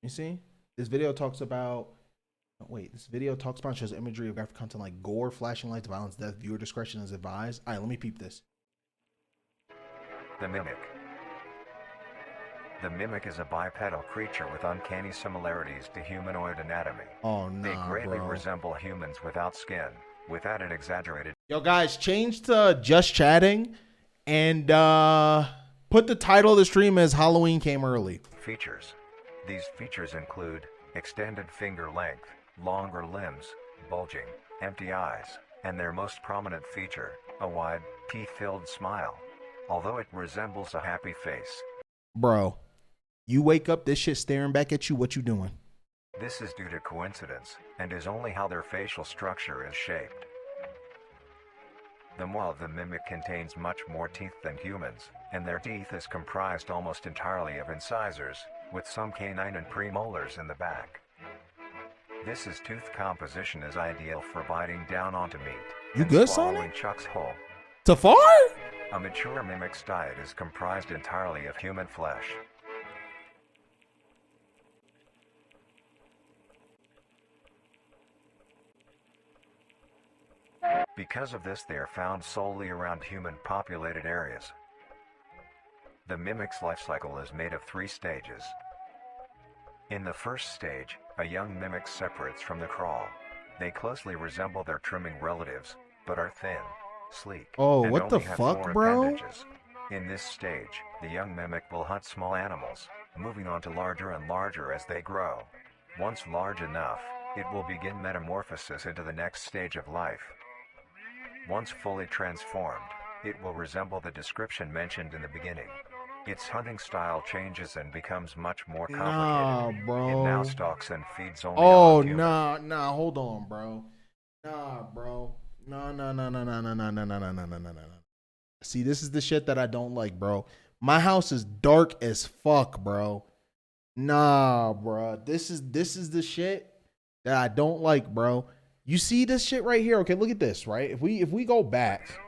You see? This video talks about. Oh, wait, this video talks about shows imagery of graphic content like gore, flashing lights, violence, death. Viewer discretion is advised. All right, let me peep this. The Mimic. The Mimic is a bipedal creature with uncanny similarities to humanoid anatomy. Oh, They nah, greatly bro. resemble humans without skin, with added exaggerated Yo, guys, change to just chatting and put the title of the stream as Halloween came early. features. These features include extended finger length, longer limbs, bulging, empty eyes, and their most prominent feature, a wide, teeth-filled smile. Although it resembles a happy face, Bro, you wake up, this shit staring back at you. What you doing? this is due to coincidence, and is only how their facial structure is shaped. The maw of the mimic contains much more teeth than humans, and their teeth is comprised almost entirely of incisors, with some canine and premolars in the back. This tooth composition is ideal for biting down onto meat. You and good, swallowing Sonic? Chuck's whole. Tafar? A mature mimic's diet is comprised entirely of human flesh. Because of this, they are found solely around human-populated areas. The mimic's life cycle is made of 3 stages. In the first stage, a young mimic separates from the crawl. They closely resemble their trimming relatives, but are thin, sleek, Oh, and what the only have fuck, 4 bro? appendages. In this stage, the young mimic will hunt small animals, moving on to larger and larger as they grow. Once large enough, it will begin metamorphosis into the next stage of life. Once fully transformed, it will resemble the description mentioned in the beginning. Its hunting style changes and becomes much more complicated. Nah, It bro. now stalks and feeds only Oh, on humans. nah, hold on, bro. Nah, bro. Nah. See, this is the shit that I don't like, bro. My house is dark as fuck, bro. Nah, bro. This is the shit that I don't like, bro. You see this shit right here? Okay, look at this, right? If we go back.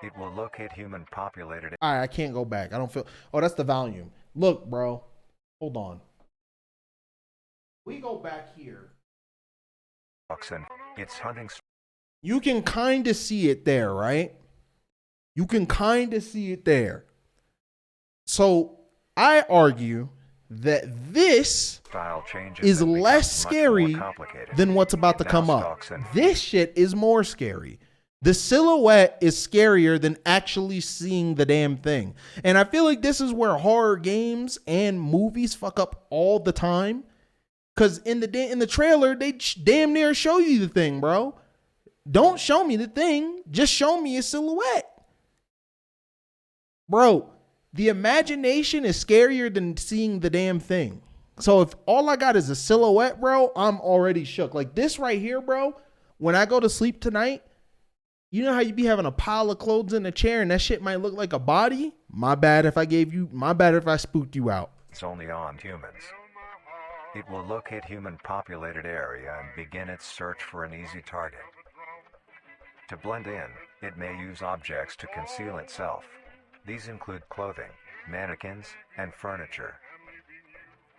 It will locate human-populated All right, I can't go back. I don't feel. Oh, that's the volume. Look, bro. Hold on. We go back here. and its hunting. You can kind of see it there, right? You can kind of see it there. So I argue that this Style changes is and less becomes much more scary complicated. than what's about It to now come up. stalks and This shit is more scary. The silhouette is scarier than actually seeing the damn thing. And I feel like this is where horror games and movies fuck up all the time. Cause in the trailer, they damn near show you the thing, bro. Don't show me the thing. Just show me a silhouette. Bro, the imagination is scarier than seeing the damn thing. So if all I got is a silhouette, bro, I'm already shook. Like this right here, bro, when I go to sleep tonight, you know how you be having a pile of clothes in a chair and that shit might look like a body? My bad if I spooked you out. It's only on humans. It will locate human-populated area and begin its search for an easy target. To blend in, it may use objects to conceal itself. These include clothing, mannequins, and furniture.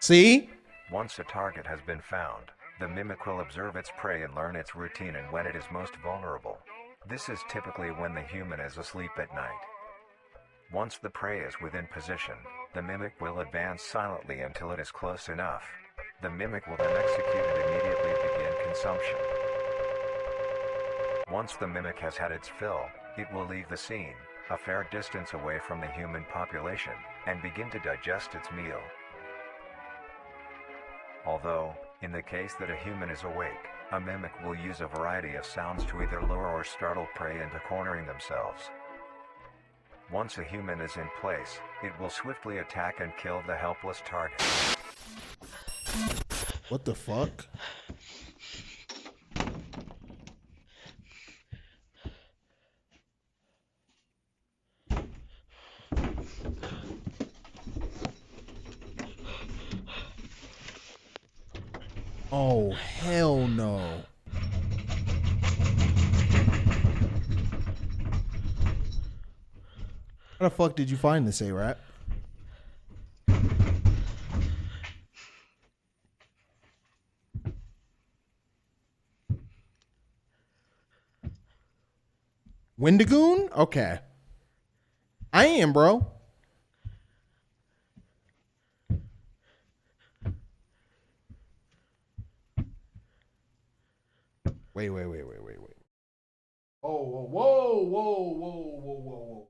See? Once a target has been found, the mimic will observe its prey and learn its routine and when it is most vulnerable. This is typically when the human is asleep at night. Once the prey is within position, the mimic will advance silently until it is close enough. The mimic will then execute and immediately begin consumption. Once the mimic has had its fill, it will leave the scene, a fair distance away from the human population, and begin to digest its meal. Although, in the case that a human is awake, a mimic will use a variety of sounds to either lure or startle prey into cornering themselves. Once a human is in place, it will swiftly attack and kill the helpless target. What the fuck? Oh, hell no. How the fuck did you find this, A-Rap? Wendigoon? Okay. I am, bro. Wait. Oh, whoa.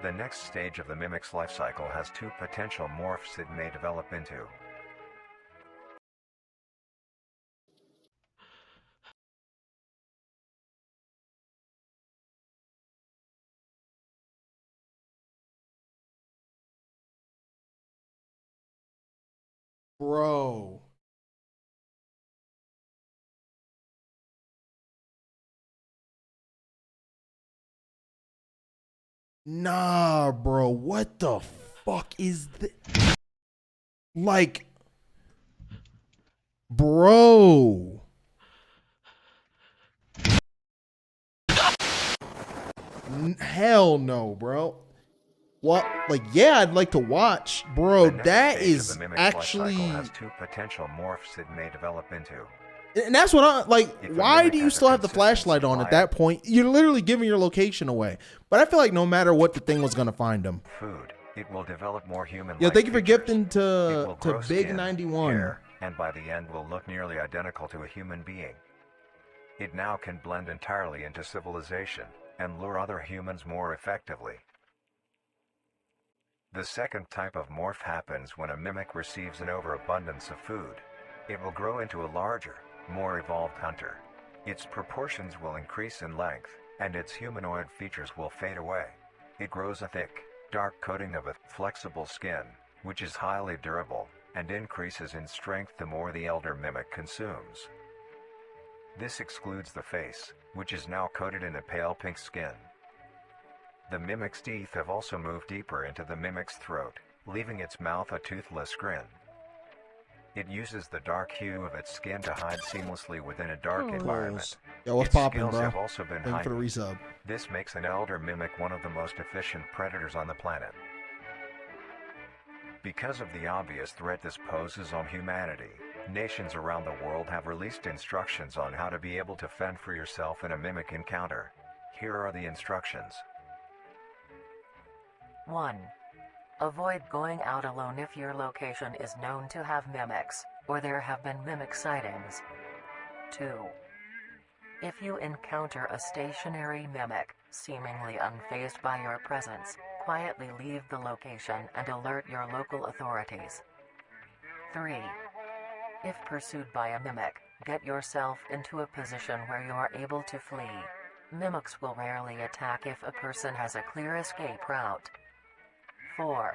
The next stage of the mimic's life cycle has two potential morphs it may develop into. Bro. Nah, bro. What the fuck is this? Like, bro. Hell no, bro. What? Like, yeah, I'd like to watch, bro. The next That stage of is the mimic's actually, life cycle has two potential morphs it may develop into. and that's what I like. If a Why mimic do you has a still have the consistent flashlight on at supply that point? You're literally giving your location away. But I feel like no matter what, the thing was gonna find him. food, it will develop more human-like Yeah, thank you for features. gifting It to will grow Big skin, 91. hair, and by the end will look nearly identical to a human being. It now can blend entirely into civilization and lure other humans more effectively. The second type of morph happens when a mimic receives an overabundance of food. It will grow into a larger, more evolved hunter. Its proportions will increase in length, and its humanoid features will fade away. It grows a thick, dark coating of a flexible skin, which is highly durable, and increases in strength the more the elder mimic consumes. This excludes the face, which is now coated in a pale pink skin. The mimic's teeth have also moved deeper into the mimic's throat, leaving its mouth a toothless grin. It uses the dark hue of its skin to hide seamlessly within a dark environment. Yo, what's Its poppin', skills bro? have also been Thank you for the heightened. resub. This makes an elder mimic one of the most efficient predators on the planet. Because of the obvious threat this poses on humanity, nations around the world have released instructions on how to be able to fend for yourself in a mimic encounter. Here are the instructions. 1. Avoid going out alone if your location is known to have mimics, or there have been mimic sightings. 2. If you encounter a stationary mimic, seemingly unfazed by your presence, quietly leave the location and alert your local authorities. 3. If pursued by a mimic, get yourself into a position where you are able to flee. Mimics will rarely attack if a person has a clear escape route. 4.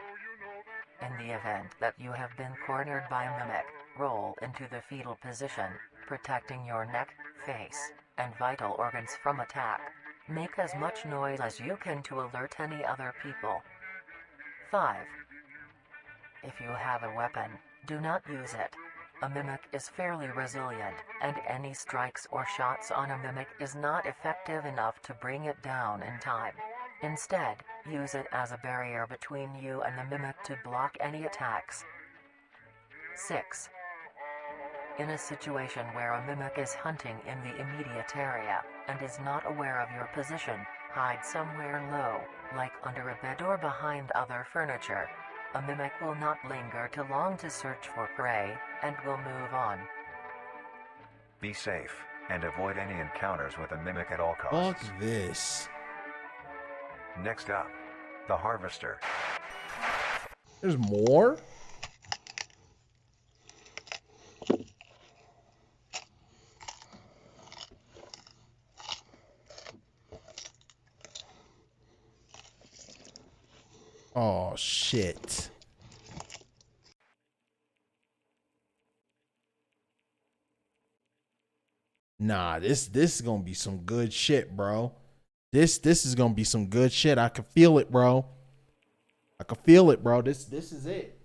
In the event that you have been cornered by a mimic, roll into the fetal position, protecting your neck, face, and vital organs from attack. Make as much noise as you can to alert any other people. 5. If you have a weapon, do not use it. A mimic is fairly resilient, and any strikes or shots on a mimic is not effective enough to bring it down in time. Instead, use it as a barrier between you and the mimic to block any attacks. 6. In a situation where a mimic is hunting in the immediate area, and is not aware of your position, hide somewhere low, like under a bed or behind other furniture. A mimic will not linger too long to search for prey, and will move on. Be safe, and avoid any encounters with a mimic at all costs. Fuck this. Next up, the Harvester. There's more? Oh shit. Nah, this is gonna be some good shit, bro. This is gonna be some good shit. I can feel it, bro. I can feel it, bro. This is it.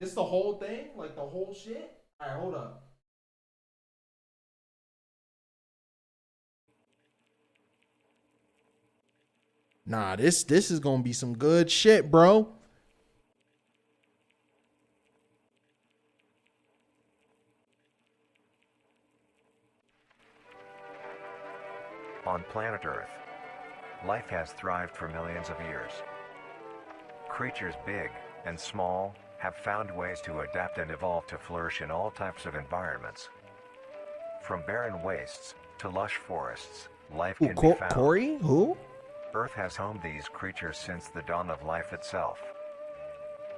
This the whole thing? Like the whole shit? Alright, hold up. Nah, this is gonna be some good shit, bro. On planet Earth, life has thrived for millions of years. Creatures big and small have found ways to adapt and evolve to flourish in all types of environments. From barren wastes to lush forests, life can be found. Corey? Who? Earth has homed these creatures since the dawn of life itself.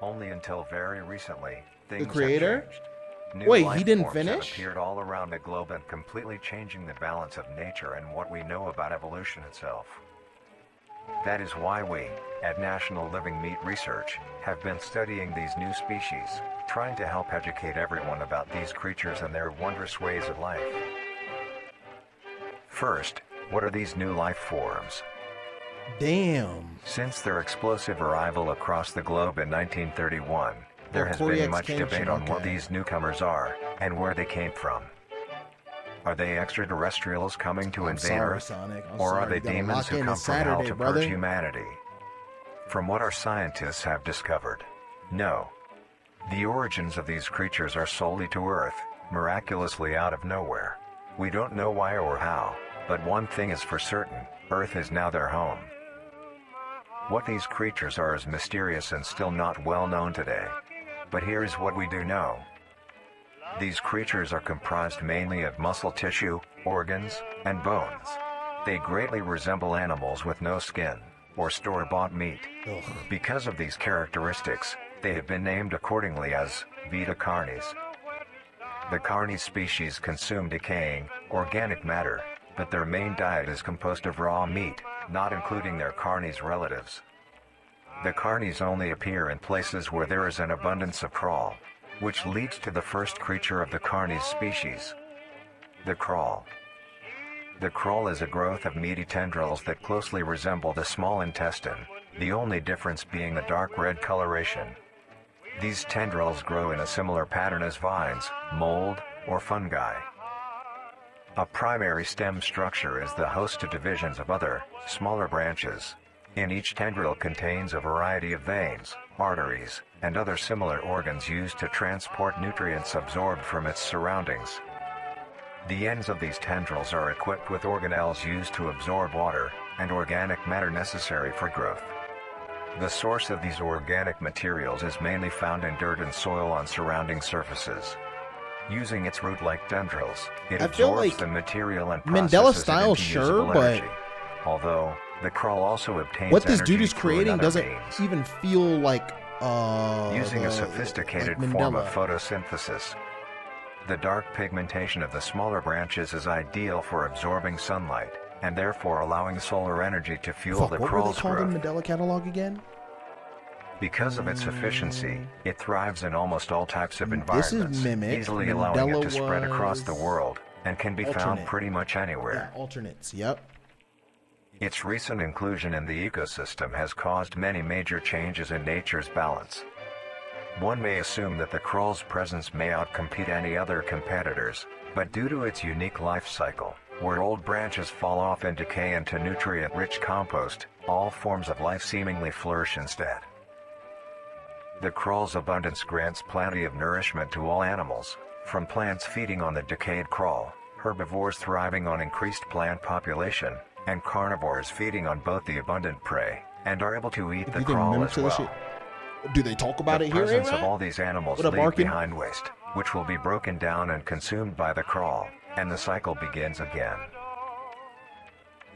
Only until very recently, things creator? have changed. New Wait, life he didn't forms finish? have appeared all around the globe and completely changing the balance of nature and what we know about evolution itself. That is why we, at National Living Meat Research, have been studying these new species, trying to help educate everyone about these creatures and their wondrous ways of life. First, what are these new life forms? Damn. Since their explosive arrival across the globe in 1931, there has been much debate on what these newcomers are and where they came from. Are they extraterrestrials coming to invade Earth? Or are they demons who come from hell to purge humanity? From what our scientists have discovered, no. The origins of these creatures are solely to Earth, miraculously out of nowhere. We don't know why or how, but one thing is for certain, Earth is now their home. What these creatures are is mysterious and still not well known today. But here is what we do know. These creatures are comprised mainly of muscle tissue, organs, and bones. They greatly resemble animals with no skin, or store-bought meat. Ugh. Because of these characteristics, they have been named accordingly as Vita carnis. The carnis species consume decaying, organic matter, but their main diet is composed of raw meat, not including their carnis relatives. The carnis only appear in places where there is an abundance of crawl, which leads to the first creature of the carnis species, the crawl. The crawl is a growth of meaty tendrils that closely resemble the small intestine, the only difference being the dark red coloration. These tendrils grow in a similar pattern as vines, mold, or fungi. A primary stem structure is the host to divisions of other, smaller branches. In each tendril contains a variety of veins, arteries, and other similar organs used to transport nutrients absorbed from its surroundings. The ends of these tendrils are equipped with organelles used to absorb water and organic matter necessary for growth. The source of these organic materials is mainly found in dirt and soil on surrounding surfaces. Using its root-like tendrils, it absorbs like the material and Mandela processes style, it into sure, usable but energy. Although, the crawl also obtains what this energy dude is through creating another doesn't means, even feel like using a sophisticated like form of Mandela. photosynthesis. The dark pigmentation of the smaller branches is ideal for absorbing sunlight, and therefore allowing solar energy to fuel Fuck, the what were they crawl's called in growth. Mandela catalog again? Because of its efficiency, it thrives in almost all types of This environments, is Mimic. easily allowing it Mandela to spread across the was world, and can be found alternate. pretty much anywhere. Yeah, alternates. Yep. Its recent inclusion in the ecosystem has caused many major changes in nature's balance. One may assume that the crawl's presence may outcompete any other competitors, but due to its unique life cycle, where old branches fall off and decay into nutrient-rich compost, all forms of life seemingly flourish instead. The crawl's abundance grants plenty of nourishment to all animals, from plants feeding on the decayed crawl, herbivores thriving on increased plant population, and carnivores feeding on both the abundant prey and are able to eat If the you think crawl mimics as are the well. shit, do they talk about The it here, presence of A-Rap? all these animals What up, leave Arkin? behind waste, which will be broken down and consumed by the crawl, and the cycle begins again.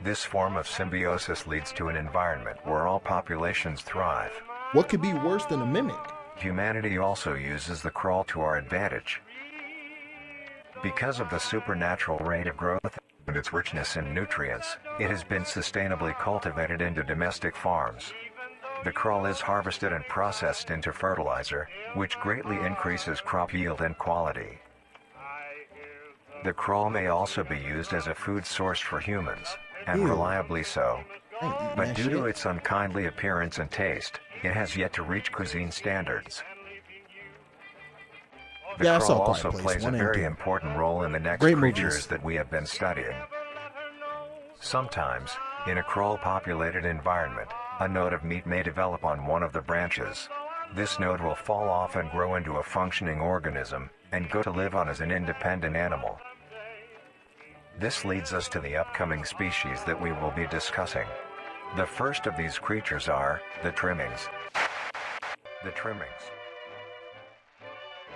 This form of symbiosis leads to an environment where all populations thrive. What could be worse than a mimic? Humanity also uses the crawl to our advantage. Because of the supernatural rate of growth and its richness in nutrients, it has been sustainably cultivated into domestic farms. The crawl is harvested and processed into fertilizer, which greatly increases crop yield and quality. The crawl may also be used as a food source for humans, and Ew. reliably so. I ain't eating But that due shit. to its unkindly appearance and taste, it has yet to reach cuisine standards. The Yeah, I saw crawl Quiet also Place, plays a 1 and very 2. important role in the next Great creatures movies. that we have been studying. Sometimes, in a crawl-populated environment, a node of meat may develop on one of the branches. This node will fall off and grow into a functioning organism, and go to live on as an independent animal. This leads us to the upcoming species that we will be discussing. The first of these creatures are the trimmings. The trimmings.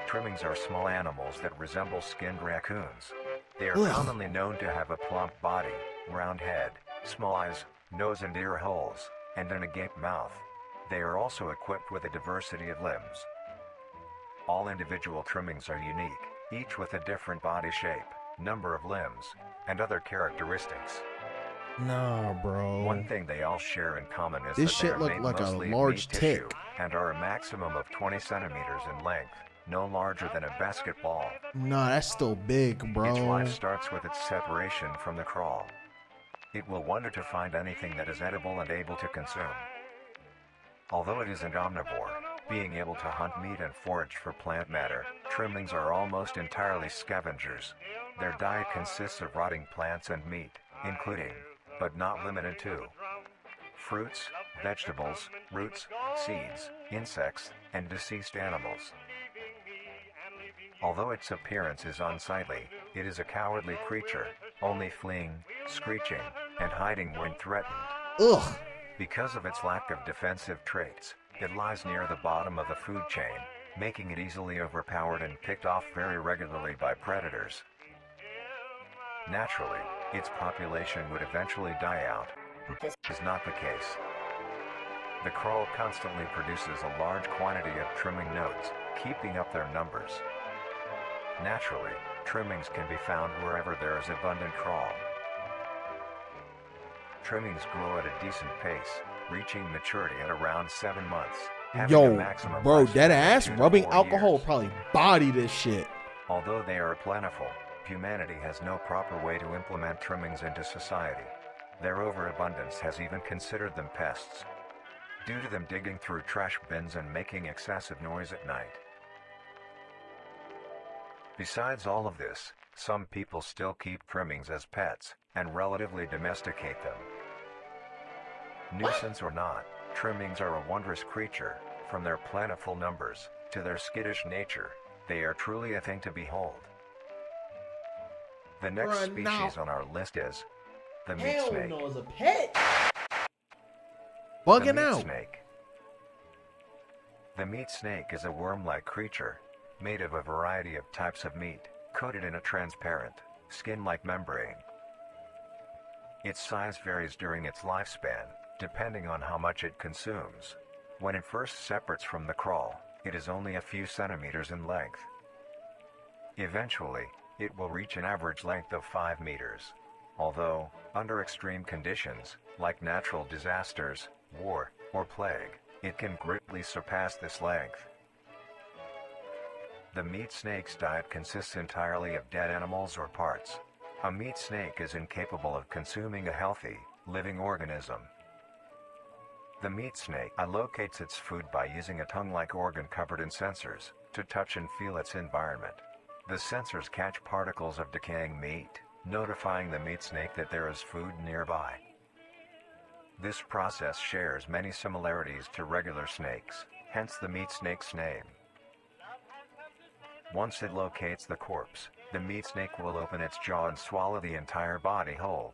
Trimmings are small animals that resemble skinned raccoons. They are Ugh. commonly known to have a plump body, round head, small eyes, nose and ear holes, and an agape mouth. They are also equipped with a diversity of limbs. All individual trimmings are unique, each with a different body shape, number of limbs, and other characteristics. Nah, bro. One thing they all share in common is This that shit they are look made like a mostly of large meat tissue tick. and are a maximum of 20 centimeters in length, no larger than a basketball. Nah, that's still big, bro. Its life starts with its separation from the crawl. It will wonder to find anything that is edible and able to consume. Although it is an omnivore, being able to hunt meat and forage for plant matter, trimmings are almost entirely scavengers. Their diet consists of rotting plants and meat, including, but not limited to, fruits, vegetables, roots, seeds, insects, and deceased animals. Although its appearance is unsightly, it is a cowardly creature, only fleeing, screeching, and hiding when threatened. Ugh. Because of its lack of defensive traits, it lies near the bottom of the food chain, making it easily overpowered and picked off very regularly by predators. Naturally, its population would eventually die out. This is not the case. The crawl constantly produces a large quantity of trimming nodes, keeping up their numbers. Naturally, trimmings can be found wherever there is abundant crawl. Trimmings grow at a decent pace, reaching maturity at around 7 months. having a Yo, maximum bro, lifespan dead of ass 2 to rubbing 4 alcohol years. probably body this shit. Although they are plentiful, humanity has no proper way to implement trimmings into society. Their overabundance has even considered them pests, due to them digging through trash bins and making excessive noise at night. Besides all of this, some people still keep trimmings as pets, and relatively domesticate them. Nuisance or not, trimmings are a wondrous creature. From their plentiful numbers, to their skittish nature, they are truly a thing to behold. The next Bruh, species no. on our list is the meat Hell snake. no, as a pet. The Bugging meat out. snake. The meat snake is a worm-like creature, made of a variety of types of meat, coated in a transparent, skin-like membrane. Its size varies during its lifespan, depending on how much it consumes. When it first separates from the crawl, it is only a few centimeters in length. Eventually, it will reach an average length of 5 meters. Although, under extreme conditions, like natural disasters, war, or plague, it can greatly surpass this length. The meat snake's diet consists entirely of dead animals or parts. A meat snake is incapable of consuming a healthy, living organism. The meat snake allocates its food by using a tongue-like organ covered in sensors to touch and feel its environment. The sensors catch particles of decaying meat, notifying the meat snake that there is food nearby. This process shares many similarities to regular snakes, hence the meat snake's name. Once it locates the corpse, the meat snake will open its jaw and swallow the entire body whole.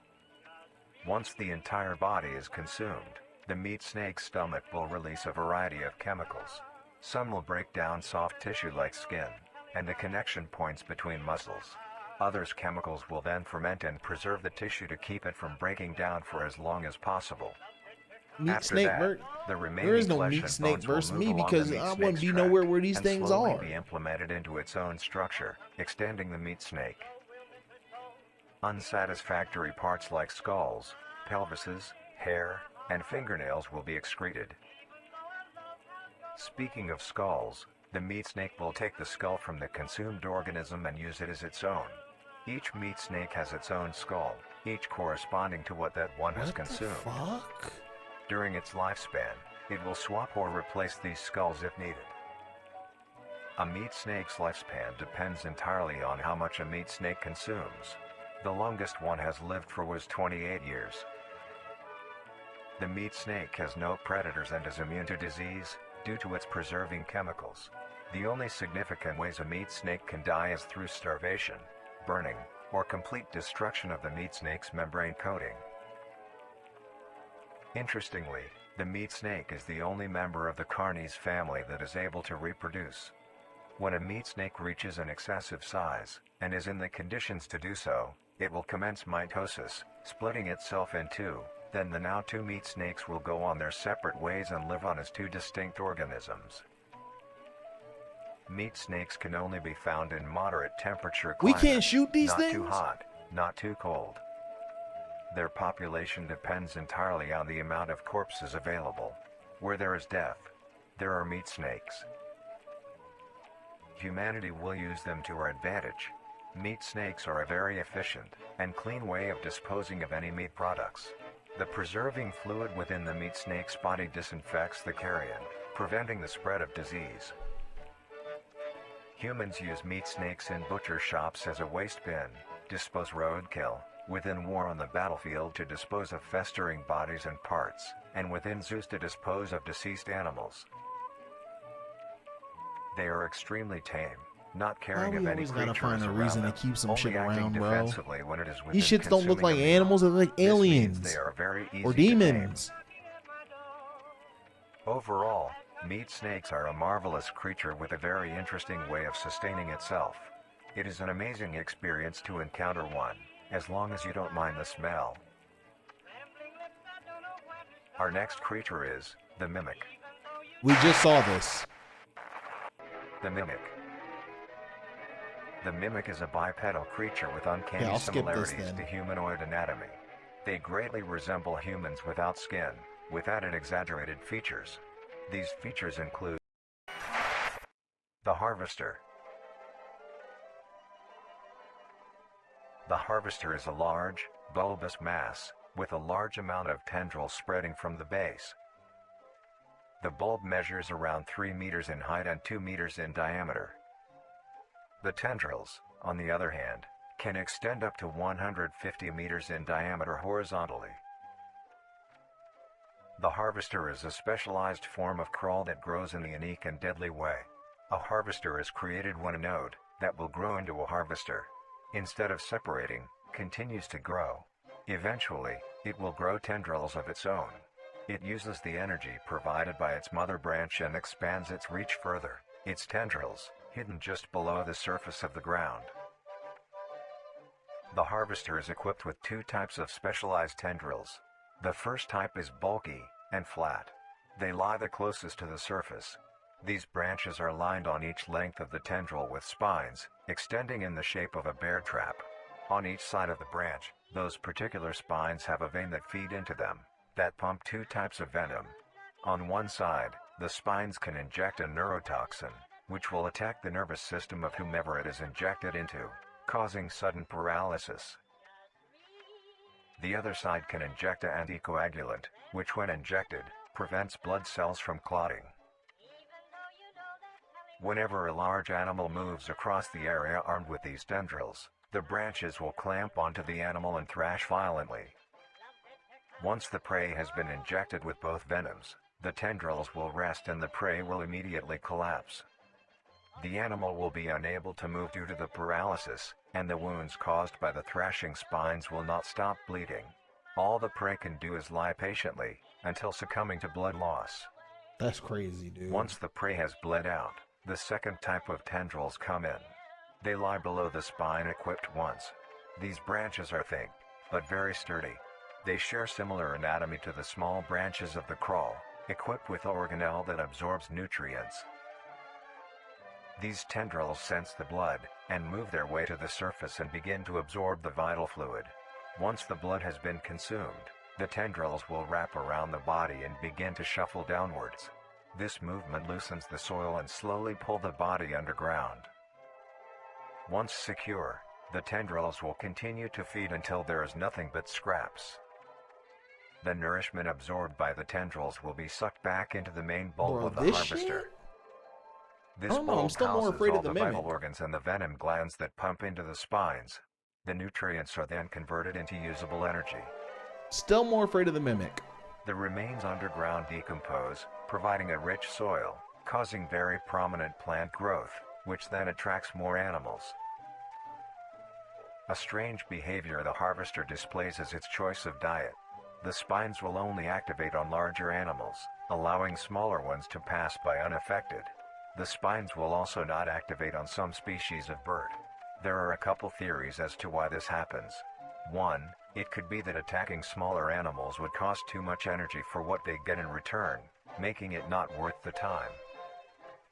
Once the entire body is consumed, the meat snake's stomach will release a variety of chemicals. Some will break down soft tissue like skin and the connection points between muscles. Others chemicals will then ferment and preserve the tissue to keep it from breaking down for as long as possible. Meat After snake that, verse. the There remaining is no flesh meat and snake bones will versus move me along because the meat I snake's wouldn't be tract nowhere where these and things slowly are. be implemented into its own structure, extending the meat snake. Unsatisfactory parts like skulls, pelvises, hair, and fingernails will be excreted. Speaking of skulls, the meat snake will take the skull from the consumed organism and use it as its own. Each meat snake has its own skull, each corresponding to what that one has What the consumed. fuck? During its lifespan, it will swap or replace these skulls if needed. A meat snake's lifespan depends entirely on how much a meat snake consumes. The longest one has lived for was 28 years. The meat snake has no predators and is immune to disease due to its preserving chemicals. The only significant ways a meat snake can die is through starvation, burning, or complete destruction of the meat snake's membrane coating. Interestingly, the meat snake is the only member of the Carnies family that is able to reproduce. When a meat snake reaches an excessive size, and is in the conditions to do so, it will commence mitosis, splitting itself in two. Then the now two meat snakes will go on their separate ways and live on as two distinct organisms. Meat snakes can only be found in moderate temperature We climates, can't shoot these not things? too hot, not too cold. Their population depends entirely on the amount of corpses available. Where there is death, there are meat snakes. Humanity will use them to our advantage. Meat snakes are a very efficient and clean way of disposing of any meat products. The preserving fluid within the meat snake's body disinfects the carrion, preventing the spread of disease. Humans use meat snakes in butcher shops as a waste bin, dispose roadkill, within war on the battlefield to dispose of festering bodies and parts, and within zoos to dispose of deceased animals. They are extremely tame, not caring Why of we any always gotta creatures find a around reason to them, keep some only shit acting around, bro? defensively when it is These within shits don't look like consuming a meat. animals, they look like This means aliens they are very easy or to tame. demons. Overall, meat snakes are a marvelous creature with a very interesting way of sustaining itself. It is an amazing experience to encounter one, as long as you don't mind the smell. Our next creature is the mimic. We just saw this. The mimic. The mimic is a bipedal creature with uncanny Yeah, I'll skip this similarities then. to humanoid anatomy. They greatly resemble humans without skin, with added exaggerated features. These features include the harvester. The harvester is a large, bulbous mass, with a large amount of tendrils spreading from the base. The bulb measures around 3 meters in height and 2 meters in diameter. The tendrils, on the other hand, can extend up to 150 meters in diameter horizontally. The harvester is a specialized form of crawl that grows in a unique and deadly way. A harvester is created when a node that will grow into a harvester, instead of separating, continues to grow. Eventually, it will grow tendrils of its own. It uses the energy provided by its mother branch and expands its reach further, its tendrils, hidden just below the surface of the ground. The harvester is equipped with two types of specialized tendrils. The first type is bulky and flat. They lie the closest to the surface. These branches are lined on each length of the tendril with spines, extending in the shape of a bear trap. On each side of the branch, those particular spines have a vein that feed into them, that pump two types of venom. On one side, the spines can inject a neurotoxin, which will attack the nervous system of whomever it is injected into, causing sudden paralysis. The other side can inject an anticoagulant, which when injected, prevents blood cells from clotting. Whenever a large animal moves across the area armed with these tendrils, the branches will clamp onto the animal and thrash violently. Once the prey has been injected with both venoms, the tendrils will rest and the prey will immediately collapse. The animal will be unable to move due to the paralysis, and the wounds caused by the thrashing spines will not stop bleeding. All the prey can do is lie patiently until succumbing to blood loss. That's crazy, dude. Once the prey has bled out, the second type of tendrils come in. They lie below the spine equipped ones. These branches are thick, but very sturdy. They share similar anatomy to the small branches of the crawl, equipped with organelle that absorbs nutrients. These tendrils sense the blood, and move their way to the surface and begin to absorb the vital fluid. Once the blood has been consumed, the tendrils will wrap around the body and begin to shuffle downwards. This movement loosens the soil and slowly pull the body underground. Once secure, the tendrils will continue to feed until there is nothing but scraps. The nourishment absorbed by the tendrils will be sucked back into the main bulb of the harvester. Shit? This I don't know, I'm bulb still more houses afraid all of the the vital mimic. organs and the venom glands that pump into the spines. The nutrients are then converted into usable energy. Still more afraid of the mimic. The remains underground decompose, providing a rich soil, causing very prominent plant growth, which then attracts more animals. A strange behavior the harvester displays is its choice of diet. The spines will only activate on larger animals, allowing smaller ones to pass by unaffected. The spines will also not activate on some species of bird. There are a couple theories as to why this happens. One, it could be that attacking smaller animals would cost too much energy for what they get in return, making it not worth the time.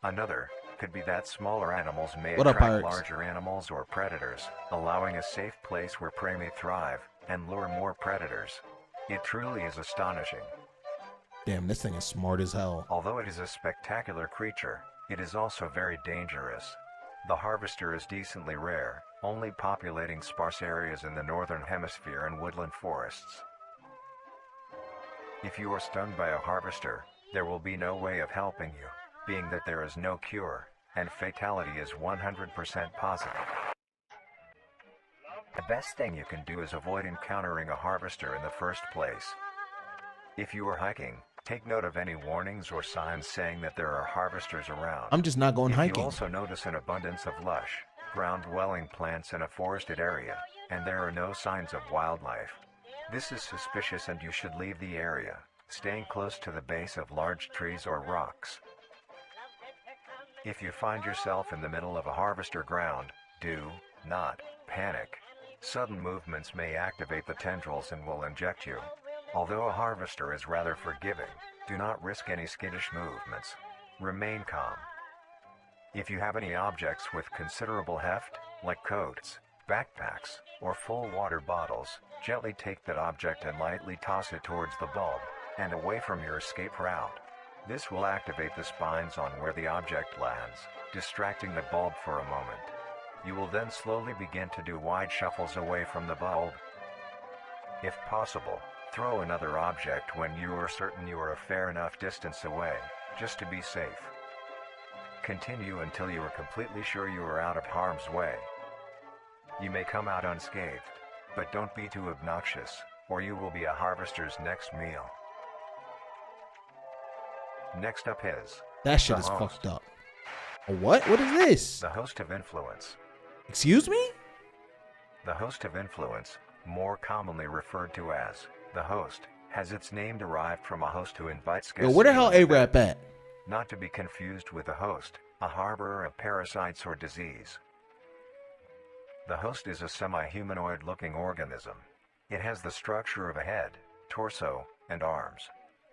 Another could be that smaller animals may What up, attract pirates? larger animals or predators, allowing a safe place where prey may thrive and lure more predators. It truly is astonishing. Damn, this thing is smart as hell. Although it is a spectacular creature, it is also very dangerous. The harvester is decently rare, only populating sparse areas in the northern hemisphere and woodland forests. If you are stung by a harvester, there will be no way of helping you, being that there is no cure, and fatality is 100% positive. The best thing you can do is avoid encountering a harvester in the first place. If you are hiking, take note of any warnings or signs saying that there are harvesters around. I'm just not going If hiking. you also notice an abundance of lush, ground-dwelling plants in a forested area, and there are no signs of wildlife, this is suspicious and you should leave the area, staying close to the base of large trees or rocks. If you find yourself in the middle of a harvester ground, do not panic. Sudden movements may activate the tendrils and will inject you. Although a harvester is rather forgiving, do not risk any skittish movements. Remain calm. If you have any objects with considerable heft, like coats, backpacks, or full water bottles, gently take that object and lightly toss it towards the bulb, and away from your escape route. This will activate the spines on where the object lands, distracting the bulb for a moment. You will then slowly begin to do wide shuffles away from the bulb. If possible, throw another object when you are certain you are a fair enough distance away, just to be safe. Continue until you are completely sure you are out of harm's way. You may come out unscathed, but don't be too obnoxious, or you will be a harvester's next meal. Next up is That shit the is host. fucked up. A what? What is this? The host of influence. Excuse me? The host of influence, more commonly referred to as the host, has its name derived from a host who invites guests. Yo, where the to hell an event. A-Rap at? Not to be confused with a host, a harborer of parasites or disease. The host is a semi-humanoid looking organism. It has the structure of a head, torso, and arms.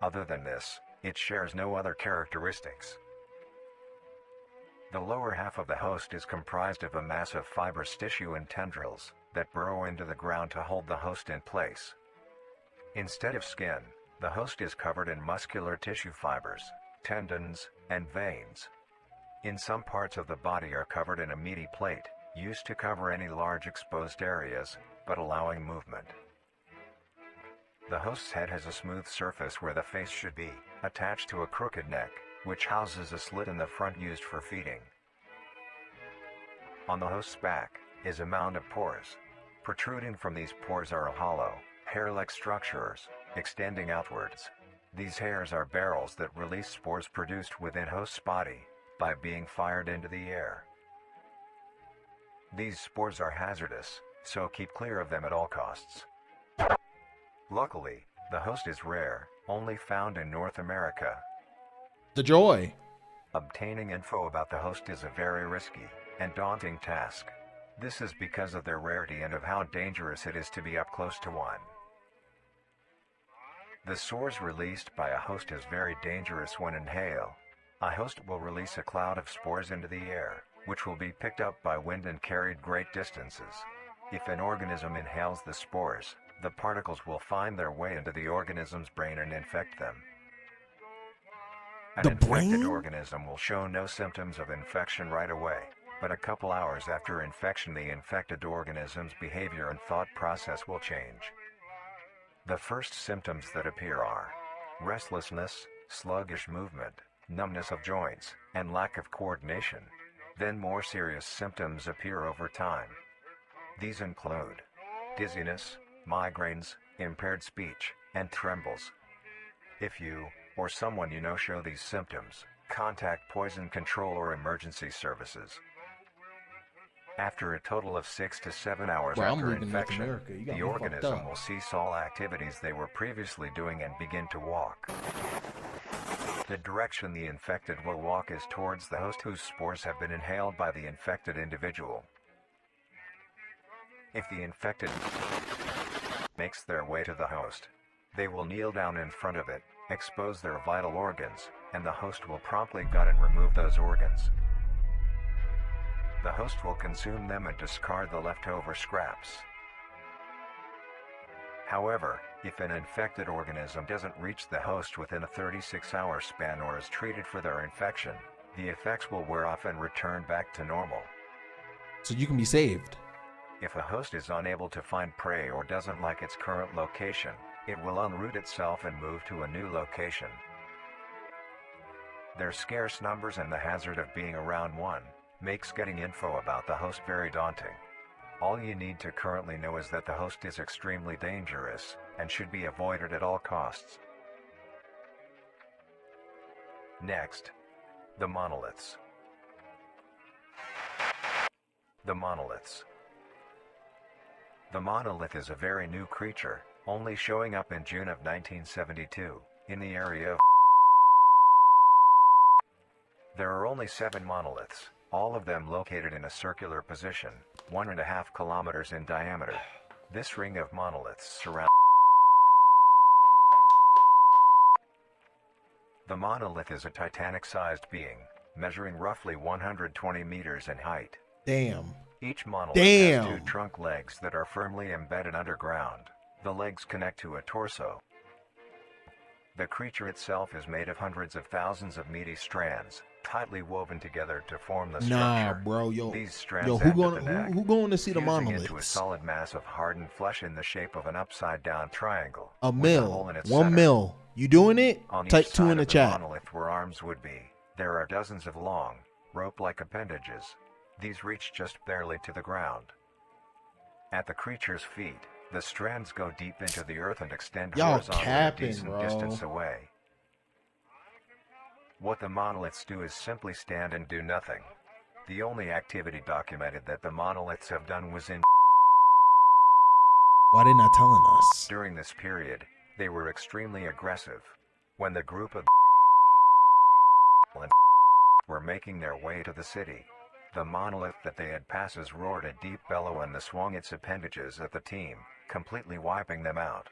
Other than this, it shares no other characteristics. The lower half of the host is comprised of a mass of fibrous tissue and tendrils that burrow into the ground to hold the host in place. Instead of skin, the host is covered in muscular tissue fibers, tendons, and veins. In some parts of the body are covered in a meaty plate, used to cover any large exposed areas, but allowing movement. The host's head has a smooth surface where the face should be, attached to a crooked neck, which houses a slit in the front used for feeding. On the host's back is a mound of pores. Protruding from these pores are hollow, hair-like structures, extending outwards. These hairs are barrels that release spores produced within host's body by being fired into the air. These spores are hazardous, so keep clear of them at all costs. Luckily, the host is rare, only found in North America. The joy. Obtaining info about the host is a very risky and daunting task. This is because of their rarity and of how dangerous it is to be up close to one. The spores released by a host is very dangerous when inhaled. A host will release a cloud of spores into the air, which will be picked up by wind and carried great distances. If an organism inhales the spores, the particles will find their way into the organism's brain and infect them. An infected organism will show no symptoms of infection right away, but a couple hours after infection the infected organism's behavior and thought process will change. The first symptoms that appear are restlessness, sluggish movement, numbness of joints, and lack of coordination. Then more serious symptoms appear over time. These include dizziness, migraines, impaired speech, and trembles. If you, or someone you know show these symptoms, contact poison control or emergency services. After a total of 6 to 7 hours after infection, the organism will cease all activities they were previously doing and begin to walk. The direction the infected will walk is towards the host whose spores have been inhaled by the infected individual. If the infected makes their way to the host, they will kneel down in front of it, expose their vital organs, and the host will promptly gut and remove those organs. The host will consume them and discard the leftover scraps. However, if an infected organism doesn't reach the host within a 36-hour span or is treated for their infection, the effects will wear off and return back to normal. So you can be saved. If a host is unable to find prey or doesn't like its current location, it will unroot itself and move to a new location. Their scarce numbers and the hazard of being around one makes getting info about the host very daunting. All you need to currently know is that the host is extremely dangerous and should be avoided at all costs. Next, the monoliths. The monoliths. The monolith is a very new creature, only showing up in June of 1972, in the area of. There are only 7 monoliths, all of them located in a circular position, 1.5 kilometers in diameter. This ring of monoliths surrounds. The monolith is a Titanic-sized being, measuring roughly 120 meters in height. Damn. Each monolith has 2 trunk legs that are firmly embedded underground. The legs connect to a torso. The creature itself is made of hundreds of thousands of meaty strands, tightly woven together to form the structure. Nah, bro, These strands end at the neck, who going to see the monolith? Into a solid mass of hardened flesh in the shape of an upside-down triangle. A mil, 1 center. mil. You doing it? On Type each 2 in the chat. Monolith where arms would be, there are dozens of long, rope-like appendages. These reach just barely to the ground. At the creature's feet, the strands go deep into the earth and extend horizontally a decent distance away. What the monoliths do is simply stand and do nothing. The only activity documented that the monoliths have done was in. Why they not telling us? During this period, they were extremely aggressive. When the group of were making their way to the city, the monolith that they had passes roared a deep bellow and swung its appendages at the team, completely wiping them out.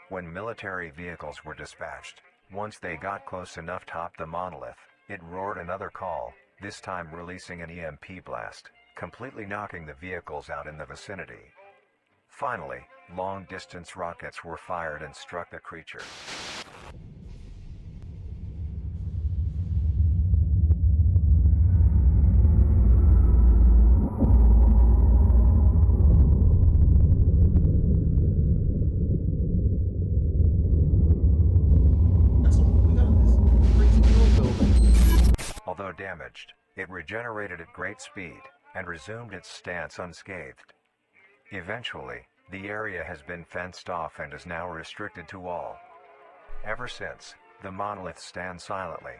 When military vehicles were dispatched, once they got close enough top the monolith, it roared another call, this time releasing an EMP blast, completely knocking the vehicles out in the vicinity. Finally, long-distance rockets were fired and struck the creature. Although damaged, it regenerated at great speed and resumed its stance unscathed. Eventually, the area has been fenced off and is now restricted to all. Ever since, the monolith stands silently,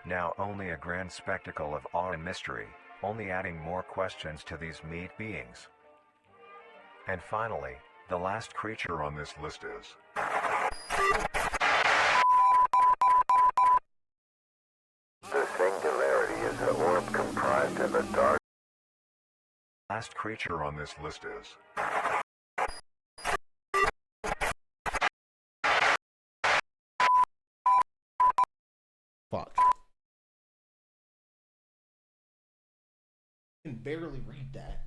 now only a grand spectacle of awe and mystery, only adding more questions to these meat beings. And finally, The last creature on this list is... The singularity is an orb comprised of a dark... Last creature on this list is... Fuck. I can barely read that.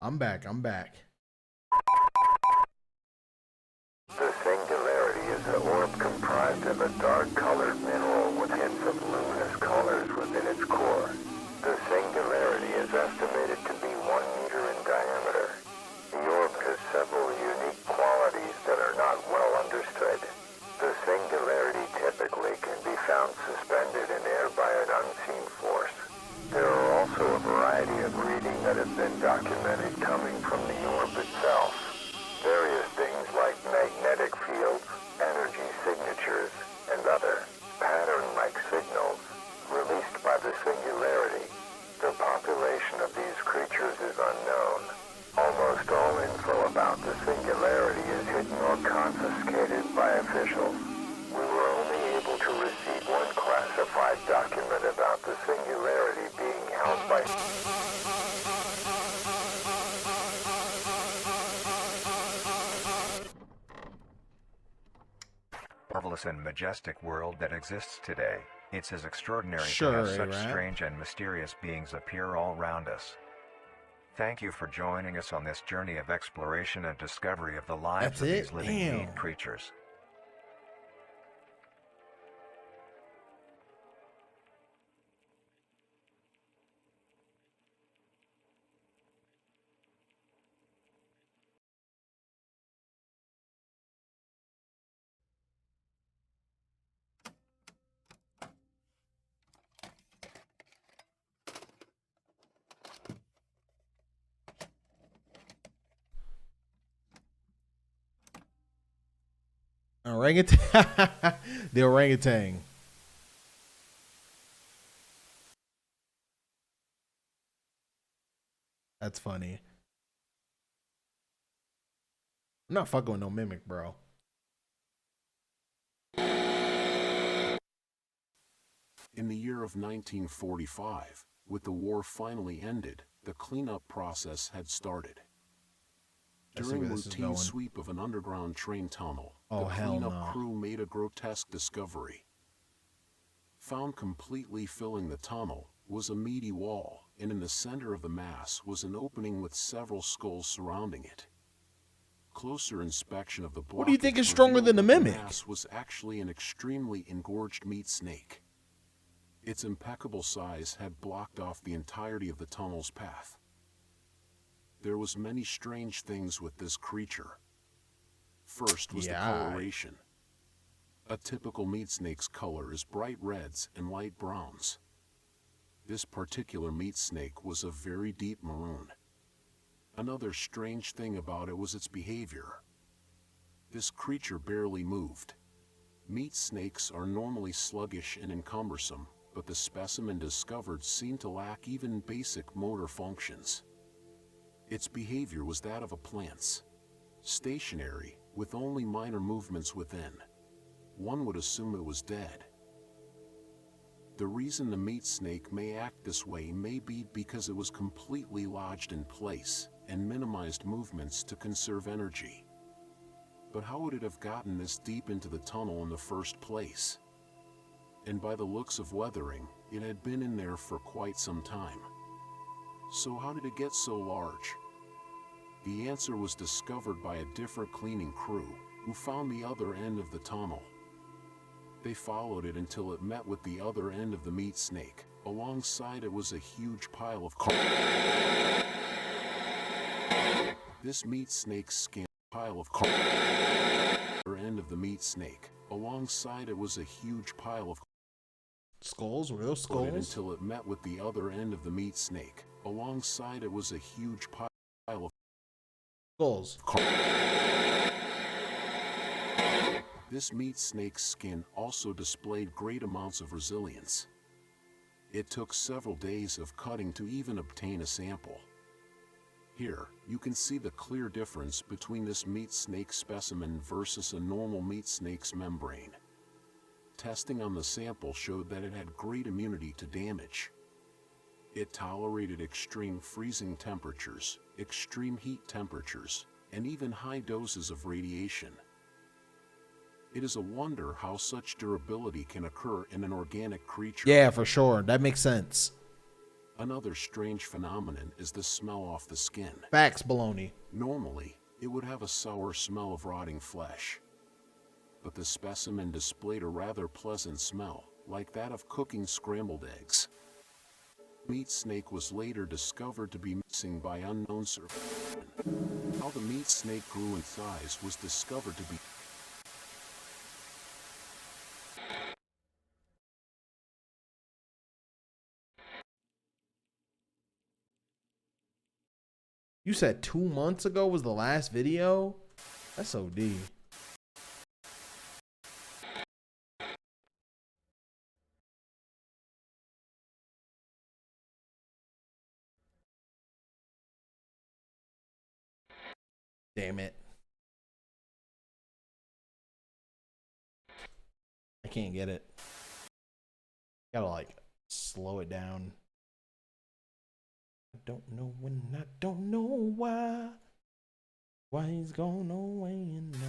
I'm back. The singularity is an orb comprised of a dark-colored mineral with hints of luminous colors within its core. The singularity is estimated to be 1 meter in diameter. The orb has several unique qualities that are not well understood. The singularity typically can be found suspended in air by an unseen force. There are also a variety of readings that have been documented coming from the orb itself. Various things like magnetic fields, energy signatures, and other pattern-like signals released by the singularity. The population of these creatures is unknown. Almost all info about the singularity is hidden or confiscated by officials. We were only able to receive one classified document about the singularity being held by... marvelous and majestic world that exists today. It's as extraordinary Sure, to have such right? strange and mysterious beings appear all around us. Thank you for joining us on this journey of exploration and discovery of the lives That's of it? these living Damn. being creatures. Orangutan. The orangutan. That's funny. I'm not fucking with no mimic, bro. In the year of 1945, with the war finally ended, the cleanup process had started. I see During where this is routine going. sweep of an underground train tunnel, Oh, the hell cleanup no. crew made a grotesque discovery. Found completely filling the tunnel was a meaty wall, and in the center of the mass was an opening with several skulls surrounding it. Closer inspection of the blockage What do you think is stronger revealed than the that mimic? mass was actually an extremely engorged meat snake. Its impeccable size had blocked off the entirety of the tunnel's path. There was many strange things with this creature. First was the coloration. A typical meat snake's color is bright reds and light browns. This particular meat snake was a very deep maroon. Another strange thing about it was its behavior. This creature barely moved. Meat snakes are normally sluggish and encumbersome, but the specimen discovered seemed to lack even basic motor functions. Its behavior was that of a plant's, stationary, with only minor movements within. One would assume it was dead. The reason the meat snake may act this way may be because it was completely lodged in place and minimized movements to conserve energy. But how would it have gotten this deep into the tunnel in the first place? And by the looks of weathering, it had been in there for quite some time. So how did it get so large? The answer was discovered by a different cleaning crew, who found the other end of the tunnel. They followed it until it met with the other end of the meat snake. Alongside it was a huge pile of This meat snake's skin pile of other end of the meat snake. Alongside it was a huge pile of Skulls, real skulls. until it met with the other end of the meat snake. Alongside it was a huge pile of Skulls. This meat snake's skin also displayed great amounts of resilience. It took several days of cutting to even obtain a sample. Here, you can see the clear difference between this meat snake specimen versus a normal meat snake's membrane. Testing on the sample showed that it had great immunity to damage. It tolerated extreme freezing temperatures, extreme heat temperatures, and even high doses of radiation. It is a wonder how such durability can occur in an organic creature. Yeah, for sure. That makes sense. Another strange phenomenon is the smell off the skin. Facts, baloney. Normally, it would have a sour smell of rotting flesh. But the specimen displayed a rather pleasant smell, like that of cooking scrambled eggs. Meat snake was later discovered to be missing by unknown survivors. How the meat snake grew in size was discovered to be You said 2 months ago was the last video? That's OD. Damn it. I can't get it. Gotta like slow it down. I don't know when, I don't know why. Why he's gone away and now.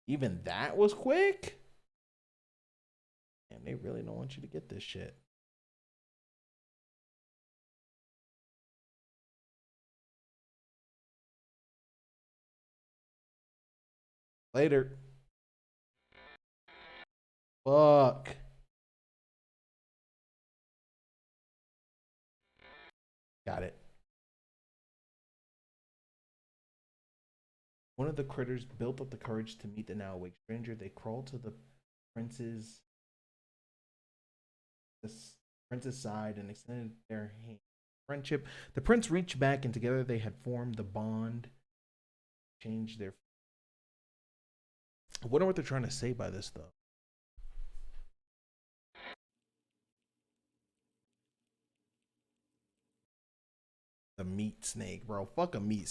Even that was quick? Damn, they really don't want you to get this shit. Later. Fuck. Got it. One of the critters built up the courage to meet the now awake stranger. They crawled to the prince's side and extended their hand. Friendship. The prince reached back, and together they had formed the bond. Changed their. I wonder what they're trying to say by this, though. The meat snake, bro. Fuck a meat